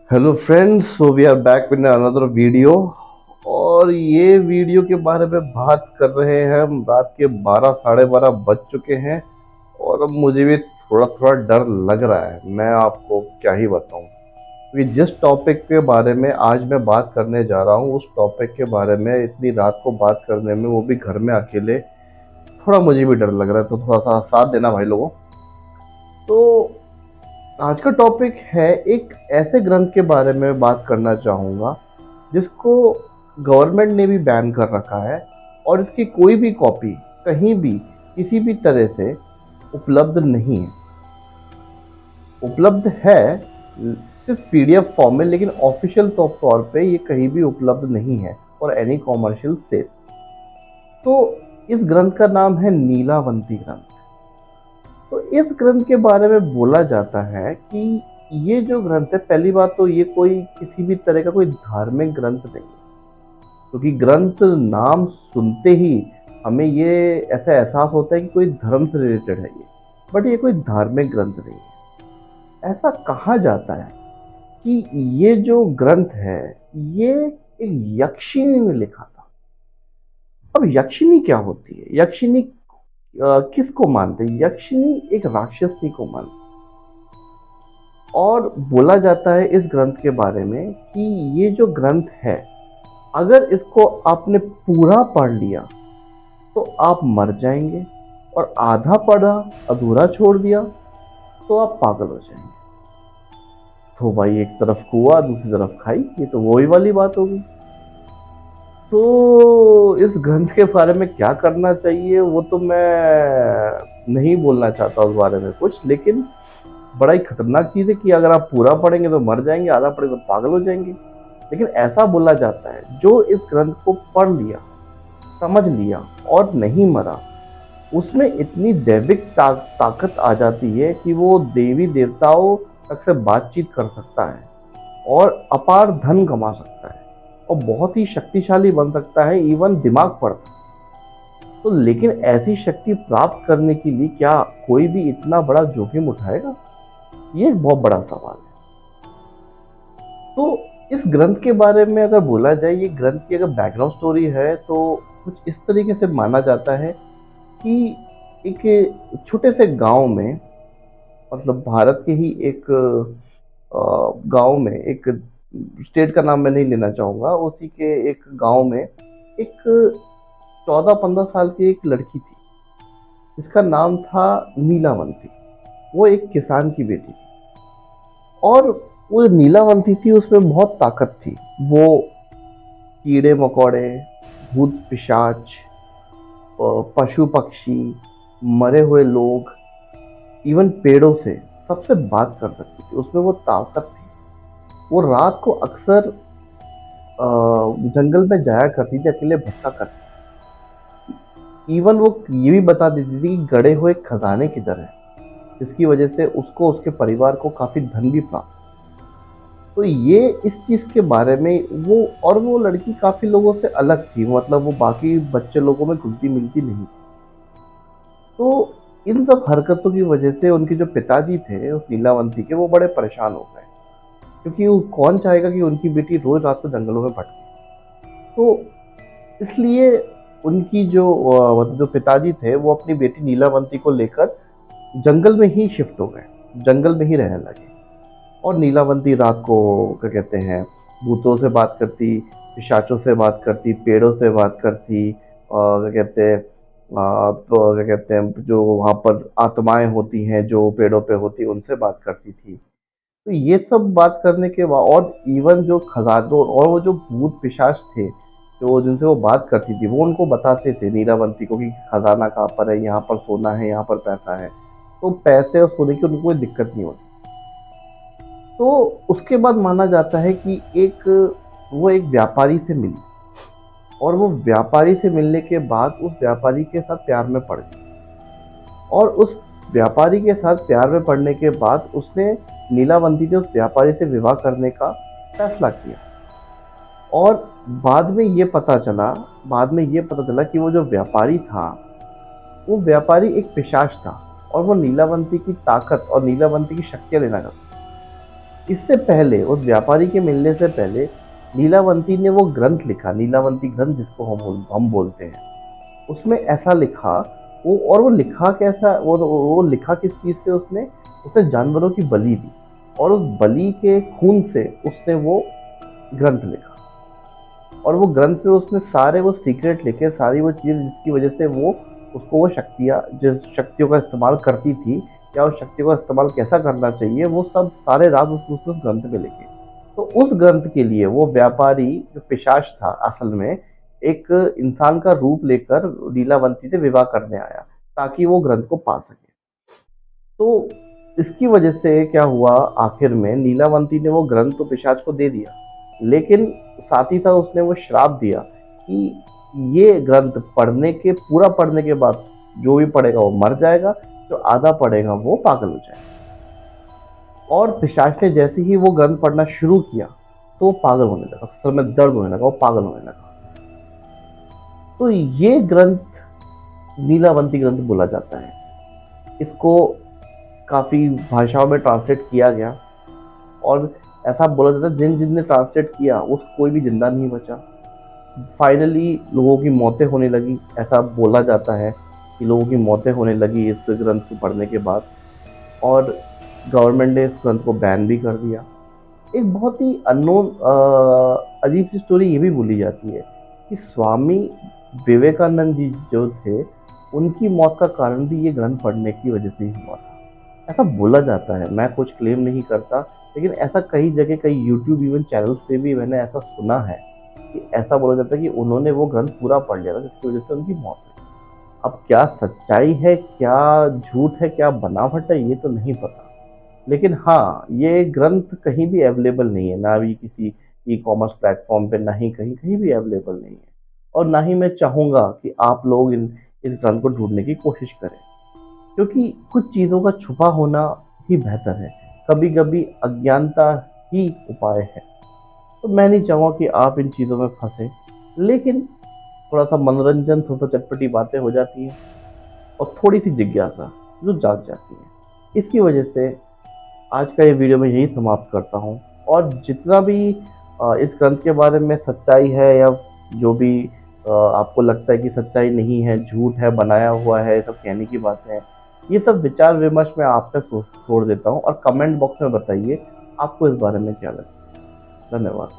Hello friends, so we are back with another video. और ये video के बारे में बात कर रहे हैं हम। रात के 12 साढ़े 12 बज चुके हैं और अब मुझे भी थोड़ा थोड़ा डर लग रहा है। मैं आपको क्या ही बताऊं, क्योंकि जिस टॉपिक के बारे में आज मैं बात करने जा रहा हूं उस टॉपिक के बारे में इतनी रात को बात करने में, वो भी घर में अकेले, थोड़ा मुझे भी डर लग रहा है। तो थोड़ा सा साथ देना भाई लोगों। तो आज का टॉपिक है, एक ऐसे ग्रंथ के बारे में बात करना चाहूँगा जिसको गवर्नमेंट ने भी बैन कर रखा है और इसकी कोई भी कॉपी कहीं भी किसी भी तरह से उपलब्ध नहीं है। उपलब्ध है सिर्फ पीडीएफ फॉर्म में, लेकिन ऑफिशियल तौर पे ये कहीं भी उपलब्ध नहीं है और एनी कॉमर्शियल सेल। तो इस ग्रंथ का नाम है नीलावंती ग्रंथ। तो इस ग्रंथ के बारे में बोला जाता है कि ये जो ग्रंथ है, पहली बात तो ये कोई किसी भी तरह का कोई धार्मिक ग्रंथ नहीं है, क्योंकि ग्रंथ नाम सुनते ही हमें ये ऐसा एहसास होता है कि कोई धर्म से रिलेटेड है ये। बट ये कोई धार्मिक ग्रंथ नहीं है। ऐसा कहा जाता है कि ये जो ग्रंथ है ये एक यक्षिणी ने लिखा था। अब यक्षिणी क्या होती है? यक्षिणी किसको मानते हैं? यक्षिणी एक राक्षसी को मानते हैं। और बोला जाता है इस ग्रंथ के बारे में कि ये जो ग्रंथ है, अगर इसको आपने पूरा पढ़ लिया तो आप मर जाएंगे, और आधा पढ़ा, अधूरा छोड़ दिया तो आप पागल हो जाएंगे। तो भाई, एक तरफ कुआ दूसरी तरफ खाई, ये तो वही वाली बात होगी। तो इस ग्रंथ के बारे में क्या करना चाहिए वो तो मैं नहीं बोलना चाहता उस बारे में कुछ, लेकिन बड़ा ही खतरनाक चीज़ है कि अगर आप पूरा पढ़ेंगे तो मर जाएंगे, आधा पढ़ेंगे तो पागल हो जाएंगे। लेकिन ऐसा बोला जाता है जो इस ग्रंथ को पढ़ लिया, समझ लिया और नहीं मरा, उसमें इतनी दैविक ताकत आ जाती है कि वो देवी देवताओं तक से बातचीत कर सकता है और अपार धन कमा सकता है और बहुत ही शक्तिशाली बन सकता है, इवन दिमाग पढ़ सकता है। तो लेकिन ऐसी शक्ति प्राप्त करने के लिए क्या कोई भी इतना बड़ा जोखिम उठाएगा? ये एक बहुत बड़ा सवाल है। तो इस ग्रंथ के बारे में अगर बोला जाए, ये ग्रंथ की अगर बैकग्राउंड स्टोरी है तो कुछ इस तरीके से माना जाता है कि एक छोटे से गांव में, मतलब भारत के ही एक गांव में, एक स्टेट का नाम मैं नहीं लेना चाहूँगा, उसी के एक गांव में एक 14-15 साल की एक लड़की थी जिसका नाम था नीलावंती। वो एक किसान की बेटी थी और वो नीलावंती थी, उसमें बहुत ताकत थी। वो कीड़े मकोड़े, भूत पिशाच, पशु पक्षी, मरे हुए लोग, इवन पेड़ों से सबसे बात कर सकती थी। उसमें वो ताकत थी। वो रात को अक्सर जंगल में जाया करती थी, अकेले भटका करती थी। इवन वो ये भी बता देती थी कि गड़े हुए खजाने किधर है, जिसकी वजह से उसको, उसके परिवार को काफी धन भी प्राप्त। तो ये इस चीज के बारे में वो, और वो लड़की काफी लोगों से अलग थी, मतलब वो बाकी बच्चे लोगों में घुलती मिलती नहीं। तो इन सब हरकतों की वजह से उनके जो पिताजी थे उस नीलावंती के, वो बड़े परेशान हो गए, क्योंकि वो कौन चाहेगा कि उनकी बेटी रोज रात को जंगलों में भटके। तो इसलिए उनकी जो मतलब जो पिताजी थे, वो अपनी बेटी नीलावंती को लेकर जंगल में ही शिफ्ट हो गए, जंगल में ही रहने लगे। और नीलावंती रात को, क्या कहते हैं, भूतों से बात करती, पिशाचों से बात करती, पेड़ों से बात करती, और क्या कहते हैं, तो क्या कहते हैं, जो वहाँ पर आत्माएं होती हैं जो पेड़ों पे होती, उनसे बात करती थी। तो ये सब बात करने के बाद, और इवन जो खजानों और वो जो भूत पिशाच थे जो जिनसे वो बात करती थी, वो उनको बताते थे नीलावंती को कि खजाना कहाँ पर है, यहाँ पर सोना है, यहाँ पर पैसा है। तो पैसे और सोने की उनको कोई दिक्कत नहीं होती। तो उसके बाद माना जाता है कि वो एक व्यापारी से मिली, और वो व्यापारी से मिलने के बाद उस व्यापारी के साथ प्यार में पड़ गई। और उस व्यापारी के साथ प्यार में पड़ने के बाद उसने, नीलावंती ने उस व्यापारी से विवाह करने का फैसला किया। और बाद में ये पता चला कि वो जो व्यापारी था, वो व्यापारी एक पिशाच था, और वो नीलावंती की ताकत और नीलावंती की शक्तियां लेना चाहता था। इससे पहले, उस व्यापारी के मिलने से पहले, लीलावंती ने वो ग्रंथ लिखा, नीलावंती ग्रंथ जिसको हम बोलते हैं। उसमें ऐसा लिखा, वो लिखा कैसा, वो लिखा किस चीज़ से उसने? उसने जानवरों की बलि दी, और उस बलि के खून से उसने वो ग्रंथ लिखा। और वो ग्रंथ में उसने सारे वो सीक्रेट लिखे, सारी वो चीज़ जिसकी वजह से वो उसको वो शक्तियाँ, जिस शक्तियों का इस्तेमाल करती थी, या उस शक्तियों का इस्तेमाल कैसा करना चाहिए, वो सब सारे राज उसने उस ग्रंथ में लिखे। तो उस ग्रंथ के लिए वो व्यापारी, जो पिशाच था असल में, एक इंसान का रूप लेकर लीलावंती से विवाह करने आया, ताकि वो ग्रंथ को पा सके। तो इसकी वजह से क्या हुआ, आखिर में नीलावंती ने वो ग्रंथ तो पिशाच को दे दिया, लेकिन साथ ही साथ उसने वो श्राप दिया कि ये ग्रंथ पूरा पढ़ने के बाद जो भी पढ़ेगा वो मर जाएगा, जो आधा पढ़ेगा वो पागल हो जाएगा। और पिशाच ने जैसे ही वो ग्रंथ पढ़ना शुरू किया, तो वो पागल होने लगा, सर में दर्द होने लगा, वो पागल होने लगा। तो ये ग्रंथ नीलावंती ग्रंथ बोला जाता है। इसको काफ़ी भाषाओं में ट्रांसलेट किया गया, और ऐसा बोला जाता है जिन जिन ने ट्रांसलेट किया उस कोई भी जिंदा नहीं बचा। फाइनली लोगों की मौतें होने लगी, ऐसा बोला जाता है कि लोगों की मौतें होने लगी इस ग्रंथ को पढ़ने के बाद, और गवर्नमेंट ने इस ग्रंथ को बैन भी कर दिया। एक बहुत ही अननोन अजीब सी स्टोरी ये भी बोली जाती है कि स्वामी विवेकानंद जी जो थे, उनकी मौत का कारण भी ये ग्रंथ पढ़ने की वजह से ही हुआ था। ऐसा बोला जाता है, मैं कुछ क्लेम नहीं करता, लेकिन ऐसा कई जगह, कई यूट्यूब इवन चैनल्स पे भी मैंने ऐसा सुना है कि ऐसा बोला जाता है कि उन्होंने वो ग्रंथ पूरा पढ़ लिया था, जिसकी वजह से उनकी मौत हुई। अब क्या सच्चाई है, क्या झूठ है, क्या बनावट है, ये तो नहीं पता। लेकिन हाँ, ये ग्रंथ कहीं भी अवेलेबल नहीं है, ना भी किसी ई कॉमर्स प्लेटफॉर्म पे, ना ही कहीं कहीं भी अवेलेबल नहीं है। और ना ही मैं चाहूँगा कि आप लोग इन इस ग्रंथ को ढूंढने की कोशिश करें, क्योंकि कुछ चीज़ों का छुपा होना ही बेहतर है। कभी कभी अज्ञानता ही उपाय है। तो मैं नहीं चाहूँगा कि आप इन चीज़ों में फंसें, लेकिन थोड़ा सा मनोरंजन, थोड़ा सा चटपटी बातें हो जाती हैं, और थोड़ी सी जिज्ञासा जो जाग जाती है। इसकी वजह से आज का ये वीडियो मैं यही समाप्त करता हूँ। और जितना भी इस ग्रंथ के बारे में सच्चाई है, या जो भी आपको लगता है कि सच्चाई नहीं है, झूठ है, बनाया हुआ है, सब कहने की बातें हैं, ये सब विचार विमर्श में आप तक छोड़ देता हूँ, और कमेंट बॉक्स में बताइए आपको इस बारे में क्या लगता है। धन्यवाद।